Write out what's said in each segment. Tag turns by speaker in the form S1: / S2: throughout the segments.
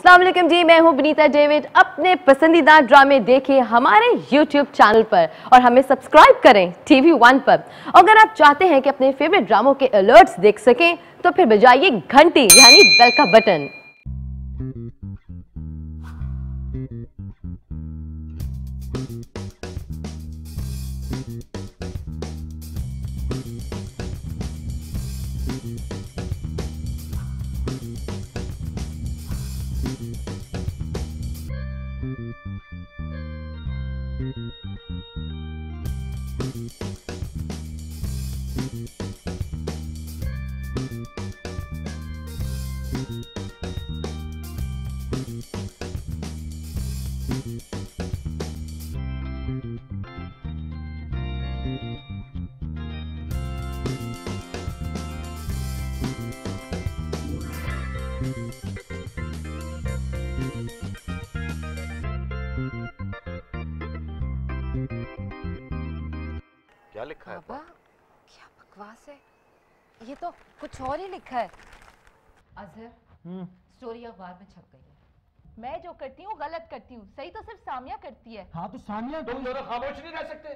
S1: अस्सलाम वालेकुम जी, मैं हूं विनीता डेविड। अपने पसंदीदा ड्रामे देखिए हमारे YouTube चैनल पर और हमें सब्सक्राइब करें TV1 पर। अगर आप चाहते हैं कि अपने फेवरेट ड्रामों के अलर्ट्स देख सकें तो फिर बजाइए घंटी यानी बेल का बटन।
S2: क्या लिखा है?
S3: बाबा क्या बकवास है, ये तो कुछ और ही लिखा है। अजहर, स्टोरी अखबार में छप गई है।
S4: मैं जो करती हूँ गलत करती हूँ, सही तो सिर्फ सामिया करती है।
S5: हाँ तो सामिया
S2: तुम दोनों खामोश नहीं रह सकते?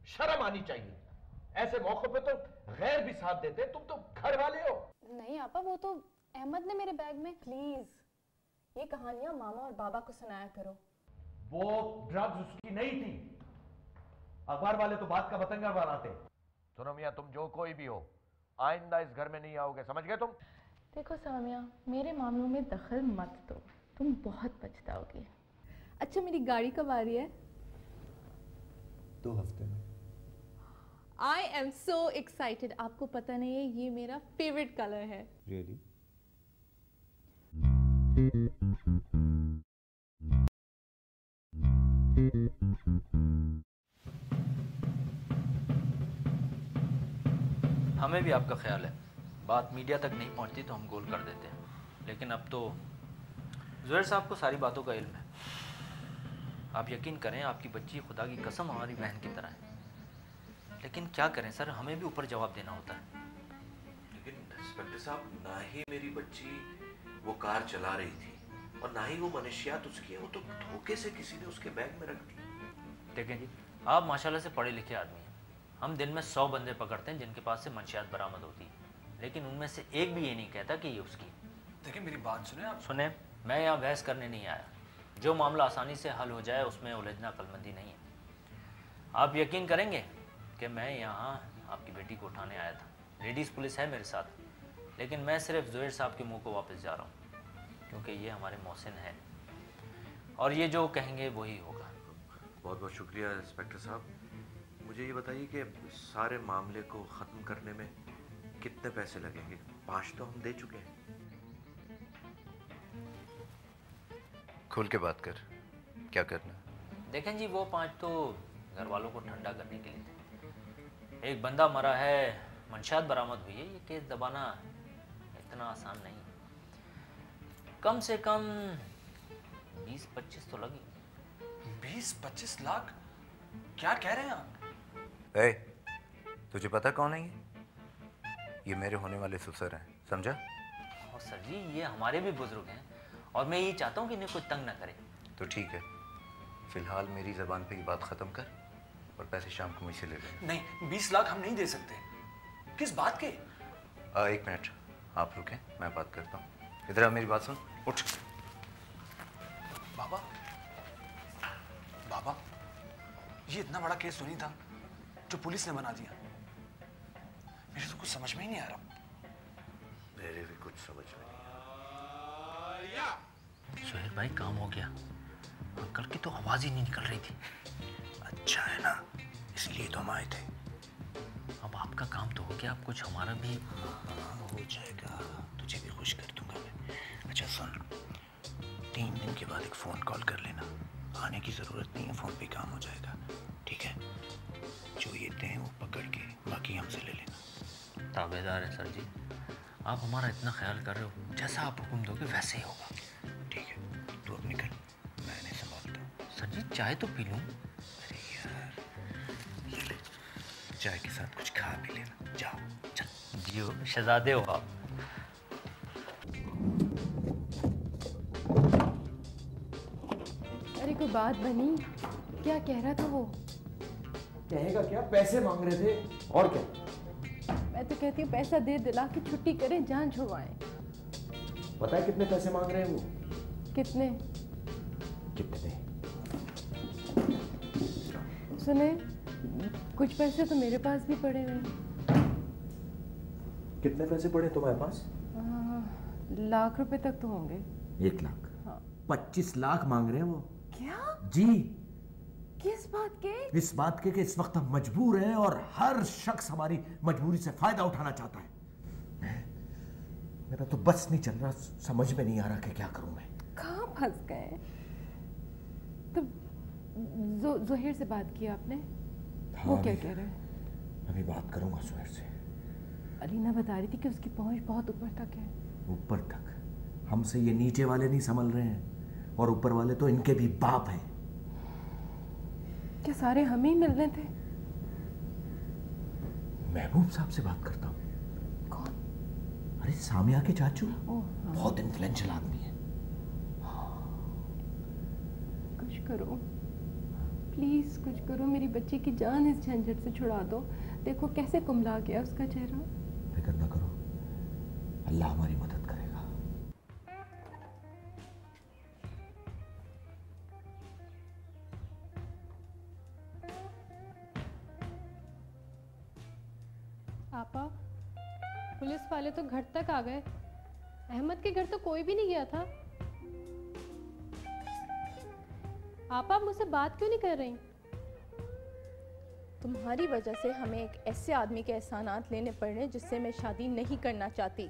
S2: शर्म आनी चाहिए। ऐसे मौकों पे तो गैर भी साथ देते, तुम तो घर वाले हो।
S6: नहीं आपा, वो तो अहमद ने मेरे बैग में। प्लीज ये कहानियां मामा और बाबा को सुनाया करो।
S2: वो ड्रग्स उसकी नहीं थी। अखबार वाले तो बात का बतंगड़ बनाते। सुनो मियां, तुम जो कोई भी हो, आइंदा इस घर में नहीं आओगे, समझ गए तुम?
S4: देखो सामिया, मेरे मामलों में दखल मत दो, तुम बहुत पछताओगी। अच्छा मेरी गाड़ी कब आ रही है?
S5: 2 हफ्ते में।
S4: I am so excited. आपको पता नहीं है, ये मेरा फेवरेट कलर है।
S5: रियली?
S7: हमें भी आपका ख्याल है, बात मीडिया तक नहीं पहुंचती तो हम गोल कर देते हैं, लेकिन अब तो ज़ुहैर साहब को सारी बातों का इल्म है। आप यकीन करें, आपकी बच्ची खुदा की कसम हमारी बहन की तरह है, लेकिन क्या करें सर, हमें भी ऊपर जवाब देना होता है।
S8: लेकिन इंस्पेक्टर साहब, ना ही मेरी बच्ची वो कार चला रही थी और ना ही वो मनशियात उसकी है, वो तो धोखे से किसी ने उसके बैग में रख दी।
S7: देखें जी, आप माशाल्लाह से पढ़े लिखे आदमी हैं। हम दिन में 100 बंदे पकड़ते हैं जिनके पास से मंशियात बरामद होती है, लेकिन उनमें से एक भी ये नहीं कहता कि ये उसकी।
S9: देखिए मेरी बात सुने आप।
S7: सुने, मैं यहाँ बहस करने नहीं आया। जो मामला आसानी से हल हो जाए उसमें उलझना अक्लमंदी नहीं है। आप यकीन करेंगे कि मैं यहाँ आपकी बेटी को उठाने आया था। लेडीज़ पुलिस है मेरे साथ, लेकिन मैं सिर्फ ज़ुहैर साहब के मुंह को वापस जा रहा हूँ, क्योंकि ये हमारे मोहसिन हैं और ये जो कहेंगे वही होगा।
S8: बहुत बहुत शुक्रिया इंस्पेक्टर साहब। मुझे ये बताइए कि सारे मामले को ख़त्म करने में कितने पैसे लगेंगे? 5 तो हम दे चुके हैं।
S10: खुल के बात कर, क्या करना?
S7: देखें जी, वो 5 तो घर वालों को ठंडा करने के लिए थे। एक बंदा मरा है, मंशियात बरामद हुई है, ये केस दबाना इतना आसान नहीं। कम से कम 20-25 तो लगी।
S9: 20-25 लाख? क्या कह रहे हैं आप?
S10: ए, तुझे पता कौन है ये? ये मेरे होने वाले ससुर हैं, समझा?
S7: और सर जी, ये हमारे भी बुजुर्ग हैं और मैं ये चाहता हूँ कि इन्हें कोई तंग ना करे।
S10: तो ठीक है, फिलहाल मेरी ज़बान पे ये बात ख़त्म कर और पैसे शाम को मुझसे ले लेना।
S9: नहीं, 20 लाख हम नहीं दे सकते। किस बात के?
S10: 1 मिनट आप रुकें, मैं बात करता हूँ। इधर आ, मेरी बात सुन, उठ।
S9: बाबा, बाबा, ये इतना बड़ा केस तो नहीं था जो पुलिस ने बना दिया। मेरे तो कुछ समझ में ही नहीं आ रहा।
S8: मेरे भी कुछ समझ में नहीं
S7: सुहेल भाई, काम हो गया। अंकल की तो आवाज़ ही नहीं निकल रही थी।
S10: अच्छा है ना, इसलिए तो हम आए थे।
S7: अब आपका काम तो हो गया, अब कुछ हमारा भी
S10: हो जाएगा, तुझे भी खुश कर दूंगा मैं। अच्छा सुन, 3 दिन के बाद एक फ़ोन कॉल कर लेना। आने की ज़रूरत नहीं है, फ़ोन पे काम हो जाएगा, ठीक है? जो ये दें वो पकड़ के बाकी हमसे ले लेना।
S7: ताबेदार है सर जी, आप हमारा इतना ख्याल कर रहे हो, जैसा आप हुक्म दोगे वैसे ही होगा।
S10: ठीक है, तू अब निकल, मैं नहीं संभालता हूँ।
S7: सर जी, चाय तो पी लूँ।
S10: अरे यार, ये ले, चाय के साथ कुछ खा भी लेना। जाओ चल।
S7: जी हो, शहजादे हो आप।
S6: कोई बात बनी? क्या कह रहा था वो?
S2: कहेगा क्या, पैसे मांग रहे थे और क्या।
S6: मैं तो कहती हूँ पैसा दे दिला के छुट्टी करें, जान छुड़वाएं।
S2: पता है कितने पैसे मांग रहे हैं वो?
S6: कितने?
S2: कितने?
S6: सुने, कुछ पैसे तो मेरे पास भी पड़े हुए।
S2: कितने पैसे पड़े तुम्हारे पास?
S6: लाख रुपए तक तो होंगे।
S2: 1 लाख?
S6: हाँ।
S2: 25 लाख मांग रहे हैं वो।
S6: क्या?
S2: जी।
S6: किस बात के?
S2: इस बात के कि इस वक्त हम मजबूर हैं और हर शख्स हमारी मजबूरी से फायदा उठाना चाहता है। मेरा तो बस नहीं चल रहा, समझ में नहीं आ रहा कि क्या करूं मैं।
S6: कहाँ फंस गए? तो जोहेर से बात की आपने?
S2: हाँ,
S6: वो क्या कह रहे हैं?
S2: अभी बात करूंगा जोहेर से।
S6: अलीना बता रही थी कि उसकी पहुंच बहुत ऊपर तक है।
S2: ऊपर तक? हमसे ये नीचे वाले नहीं संभल रहे हैं, और ऊपर वाले तो इनके भी बाप हैं।
S6: क्या सारे हम ही मिलने थे?
S2: महबूब साहब से बात करता हूँ।
S6: कौन?
S2: अरे सामिया के चाचू।
S6: हाँ।
S2: बहुत इन्फ्लुएंशियल आदमी है।
S6: कुछ करो प्लीज, कुछ करो, मेरी बच्ची की जान इस झंझट से छुड़ा दो। देखो कैसे कुमला गया उसका चेहरा।
S2: फिक्र ना करो, अल्लाह हमारी मदद करेगा।
S11: आपा, पुलिस वाले तो घर तक आ गए। अहमद के घर तो कोई भी नहीं गया था। आपा, मुझसे बात क्यों नहीं कर रही?
S4: तुम्हारी वजह से हमें एक ऐसे आदमी के एहसानात लेने पड़ रहे जिससे मैं शादी नहीं करना चाहती।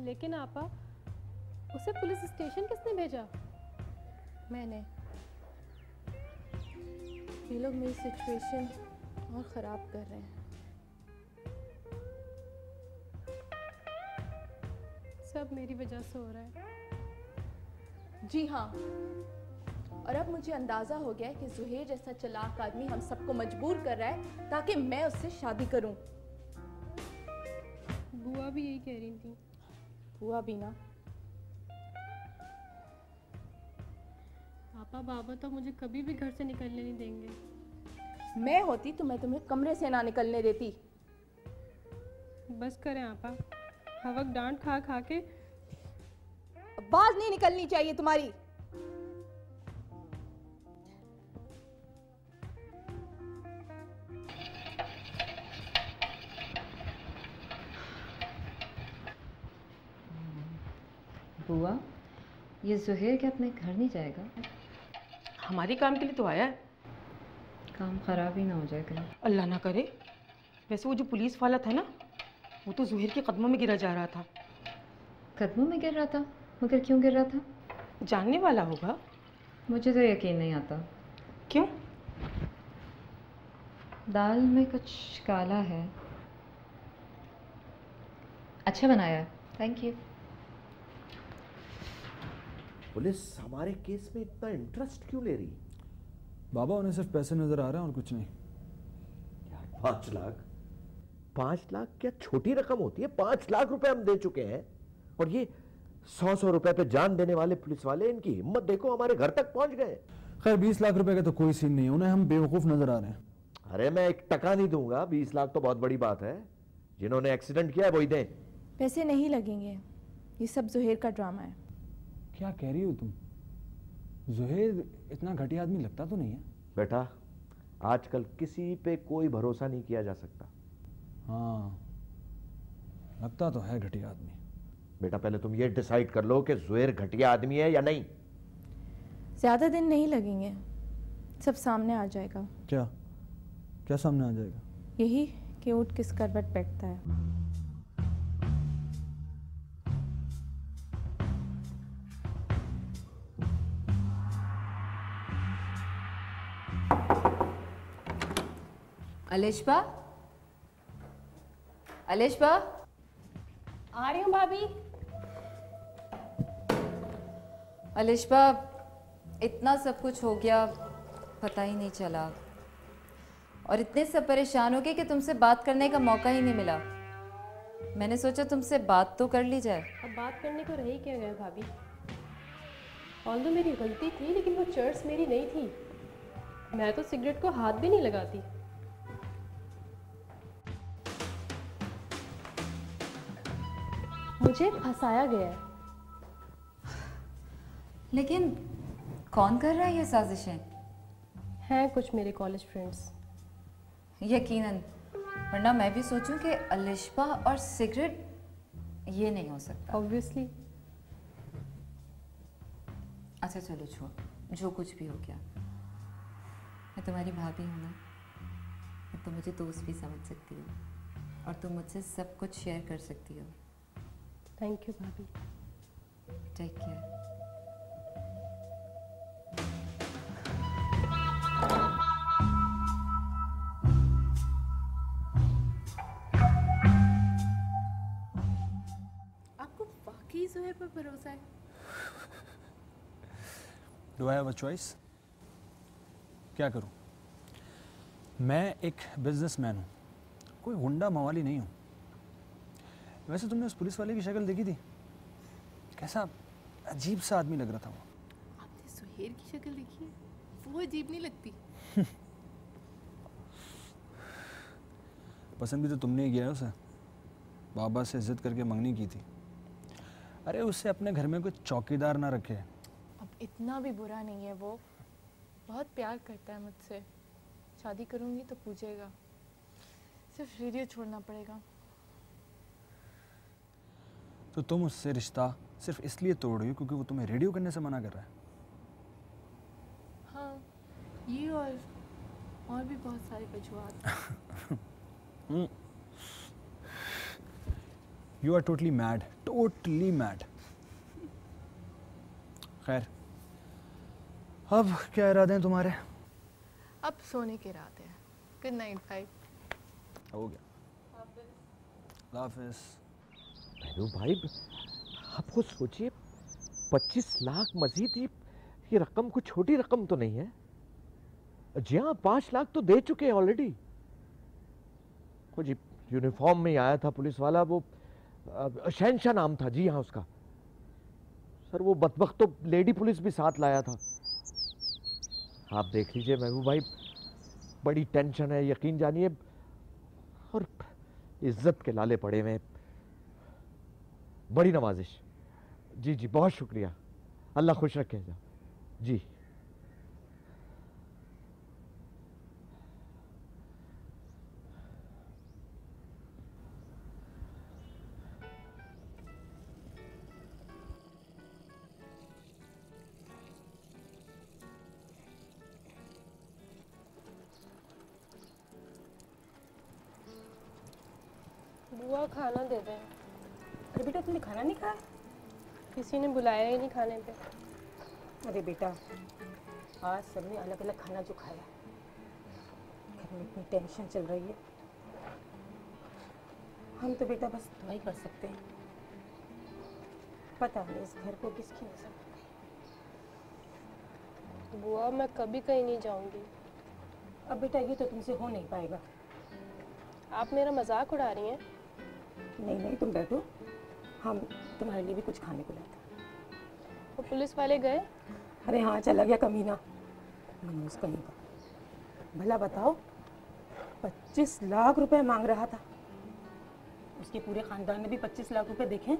S11: लेकिन आपा, उसे पुलिस स्टेशन किसने भेजा?
S4: मैंने। ये लोग मेरी सिचुएशन और ख़राब कर रहे हैं।
S11: सब मेरी वजह से हो रहा है।
S4: जी हाँ, और अब मुझे अंदाज़ा हो गया है कि जुहेर जैसा चालाक आदमी हम सबको मजबूर कर रहा है ताकि मैं उससे शादी करूं।
S11: बुआ भी यही कह रही थी।
S4: हुआ भी ना।
S11: पापा बाबा तो मुझे कभी भी घर से निकलने नहीं देंगे।
S4: मैं होती तो मैं तुम्हें कमरे से ना निकलने देती।
S11: बस करें आपा, हर वक्त डांट खा खा के
S4: आवाज नहीं निकलनी चाहिए तुम्हारी।
S3: बुआ, ये जुहेर क्या अपने घर नहीं जाएगा?
S12: हमारे काम के लिए तो आया है।
S3: काम खराब ही ना हो जाए कहीं।
S12: अल्लाह ना करे। वैसे वो जो पुलिस वाला था ना, वो तो जुहेर के कदमों में गिरा जा रहा था।
S3: कदमों में गिर रहा था? मगर क्यों गिर रहा था?
S12: जानने वाला होगा।
S3: मुझे तो यकीन नहीं आता।
S12: क्यों?
S3: दाल में कुछ काला है। अच्छा बनाया है, थैंक यू।
S2: पुलिस हमारे केस में इतना इंटरेस्ट क्यों ले रही?
S5: बाबा, उन्हें सिर्फ पैसे नजर आ रहे हैं और कुछ नहीं।
S2: यार 5 लाख? 5 लाख क्या छोटी रकम होती है? 5 लाख रुपए हम दे चुके हैं, और ये 100 रुपए पे जान देने वाले पुलिस वाले, इनकी हिम्मत देखो, हमारे घर तक पहुंच गए।
S5: खैर 20 लाख रुपए का तो कोई सीन नहीं है, उन्हें हम बेवकूफ नजर आ रहे हैं।
S2: अरे मैं 1 टका नहीं दूंगा, 20 लाख तो बहुत बड़ी बात है। जिन्होंने एक्सीडेंट किया है वही दें।
S4: पैसे नहीं लगेंगे, ये सब जुहेर का ड्रामा है।
S5: क्या कह रही हो तुम? जुहेर इतना घटिया आदमी लगता तो नहीं है।
S2: बेटा, आजकल किसी पे कोई भरोसा नहीं किया जा सकता।
S5: हाँ, लगता तो है घटिया आदमी।
S2: बेटा, पहले तुम ये डिसाइड कर लो कि जुहेर घटिया आदमी है या नहीं।
S4: ज्यादा दिन नहीं लगेंगे, सब सामने आ जाएगा।
S5: क्या क्या सामने आ जाएगा?
S4: यही कि ऊँट किस करवट बैठता है।
S3: अलिशबा, अलिशबा,
S11: आ रही हूँ भाभी।
S3: अलिशबा, इतना सब कुछ हो गया, पता ही नहीं चला। और इतने सब परेशान हो गए कि तुमसे बात करने का मौका ही नहीं मिला। मैंने सोचा तुमसे बात तो कर ली जाए।
S11: अब बात करने को रह ही क्या गया भाभी। ऑल्दो मेरी गलती थी, लेकिन वो चर्च मेरी नहीं थी। मैं तो सिगरेट को हाथ भी नहीं लगाती। मुझे फंसाया गया है।
S3: लेकिन कौन कर रहा है ये साजिशें?
S11: हैं कुछ मेरे कॉलेज फ्रेंड्स।
S3: यकीनन, वरना मैं भी सोचूं कि अलिशबा और सिगरेट, ये नहीं हो सकता।
S11: ऑब्वियसली।
S3: अच्छा चलो छोड़, जो कुछ भी हो गया। मैं तुम्हारी भाभी हूँ ना, तो मुझे दोस्त भी समझ सकती हो और तुम मुझसे सब कुछ शेयर कर सकती हो।
S11: थैंक यू भाभी।
S3: Take care.
S4: आपको वाकई ज़ुहैर पर भरोसा है?
S5: Do I have a choice? क्या करूं? मैं एक बिजनेसमैन हूं, कोई गुंडा मवाली नहीं हूं। वैसे तुमने उस पुलिस वाले की शक्ल देखी थी? कैसा अजीब सा आदमी लग रहा था वो।
S4: आपने ज़ुहैर की शक्ल देखी है? वो अजीब नहीं लगती?
S5: पसंद भी तो तुमने ही किया है उसे। बाबा से जिद करके मंगनी की थी। अरे उससे अपने घर में कोई चौकीदार ना रखे।
S4: अब इतना भी बुरा नहीं है वो, बहुत प्यार करता है मुझसे। शादी करूंगी तो पूछेगा, सिर्फ रेडियो छोड़ना पड़ेगा।
S5: तो तुम उससे रिश्ता सिर्फ इसलिए तोड़ रही हो क्योंकि वो तुम्हें रेडियो करने से मना कर रहा है?
S4: हाँ, ये और भी बहुत सारी वजूहत।
S5: You are totally mad, totally mad. खैर, अब क्या इरादे हैं तुम्हारे?
S4: अब सोने के इरादे हैं। गुड नाइट भाई।
S5: हो गया। अल्लाह हाफिज़।
S2: महबूब भाई, आपको सोचिए 25 लाख मजीद, ये रकम कोई छोटी रकम तो नहीं है। जी हाँ, 5 लाख तो दे चुके हैं ऑलरेडी। कुछ यूनिफॉर्म में ही आया था पुलिस वाला, वो शहनशाह नाम था। जी हाँ उसका। सर वो बदबख्त तो लेडी पुलिस भी साथ लाया था। आप देख लीजिए महबूब भाई, बड़ी टेंशन है, यकीन जानिए, और इज्जत के लाले पड़े हुए। बड़ी नवाजिश। जी जी, बहुत शुक्रिया। अल्लाह खुश रखे जी।
S11: बुआ खाना दे दें।
S12: अरे बेटा, तुमने खाना नहीं खाया?
S11: किसी ने बुलाया ही नहीं खाने पे।
S12: अरे बेटा, आज सबने अलग अलग खाना जो खाया। घर में इतनी टेंशन चल रही है, हम तो बेटा बस दुआ ही कर सकते हैं। पता नहीं इस घर को किसकी नजर लग गई।
S11: बुआ, मैं कभी कहीं नहीं जाऊंगी।
S12: अब बेटा ये तो तुमसे हो नहीं पाएगा।
S11: आप मेरा मजाक उड़ा रही हैं?
S12: नहीं नहीं, तुम बैठो, हम तुम्हारे लिए भी कुछ खाने को लाते।
S11: वो पुलिस वाले गए?
S12: अरे हाँ, चला गया कमीना मनोज कहीं का। भला बताओ, 25 लाख रुपए मांग रहा था। उसके पूरे खानदान ने भी 25 लाख रुपए देखे।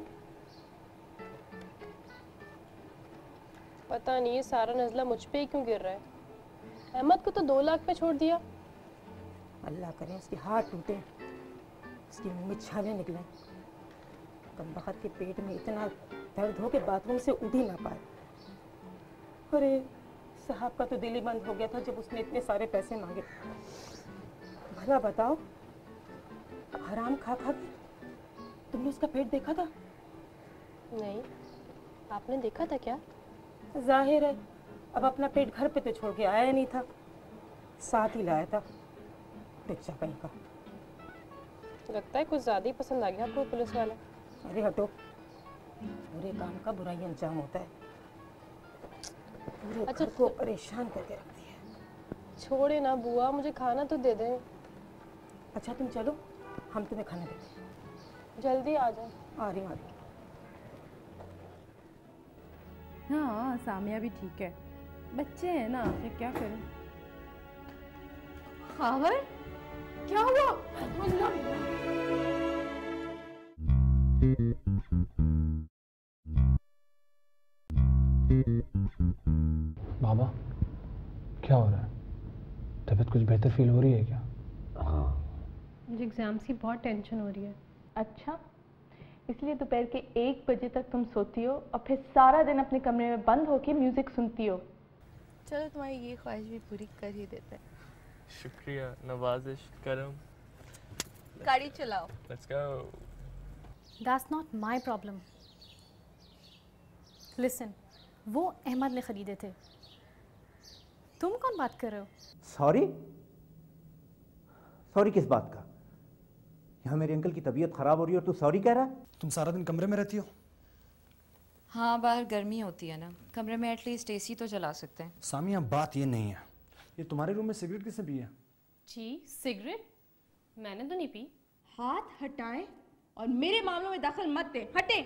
S11: पता नहीं ये सारा नजला मुझ पे ही क्यों गिर रहा है। अहमद को तो 2 लाख पे छोड़ दिया।
S12: अल्लाह करे उसके हाथ टूटे, उसके मुंह में छाले निकले, कमबख्त के पेट में इतना दर्द हो कि बाथरूम से उठ ही ना पाए। अरे साहब का तो दिल ही बंद हो गया था जब उसने इतने सारे पैसे मांगे। भला बताओ, हराम खा खा के तुमने उसका पेट देखा था?
S11: नहीं, आपने देखा था क्या?
S12: जाहिर है, अब अपना पेट घर पे तो छोड़ के आया नहीं था, साथ ही लाया था पिक्चर कहीं का।
S11: लगता है कुछ ज़्यादा ही पसंद आ गया आपको पुलिस वाला।
S12: अरे हटो, बुरे काम का बुरा ही अंजाम होता है। पूरे घर को परेशान करके रख दिया।
S11: छोड़े ना बुआ, मुझे खाना तो दे दें।
S12: अच्छा तुम चलो, हम तुम्हें खाना देते हैं।
S11: जल्दी आ जाओ।
S12: आ रही हूँ।
S6: हाँ सामिया भी ठीक है, बच्चे हैं ना, फिर क्या करें।
S4: खावर क्या हुआ?
S5: बाबा क्या हो रहा है? तबीयत कुछ बेहतर फील हो रही है क्या?
S2: हाँ
S11: मुझे एग्जाम्स की बहुत टेंशन हो रही है।
S4: अच्छा, इसलिए दोपहर के 1 बजे तक तुम सोती हो और फिर सारा दिन अपने कमरे में बंद होकर म्यूजिक सुनती हो।
S6: चलो तुम्हारी ये ख्वाहिश भी पूरी कर ही देते हैं।
S13: शुक्रिया, नवाजिश करम।
S6: गाड़ी चलाओ।
S13: Let's go.
S14: That's not my problem. Listen, वो अहमद ने खरीदे थे। तुम कौन बात कर रहे हो?
S10: सॉरी? सॉरी किस बात का? यहाँ मेरे अंकल की तबीयत खराब हो रही है और तू सॉरी कह रहा है?
S5: तुम सारा दिन कमरे में रहती हो?
S3: हाँ, बाहर गर्मी होती है ना, कमरे में एटलीस्ट एसी तो चला सकते हैं।
S5: सामिया बात ये नहीं है, ये तुम्हारे रूम में सिगरेट किसने पी है?
S11: जी सिगरेट मैंने तो नहीं पी।
S6: हाथ हटाएं और मेरे मामलों में दखल मत दें। हटे।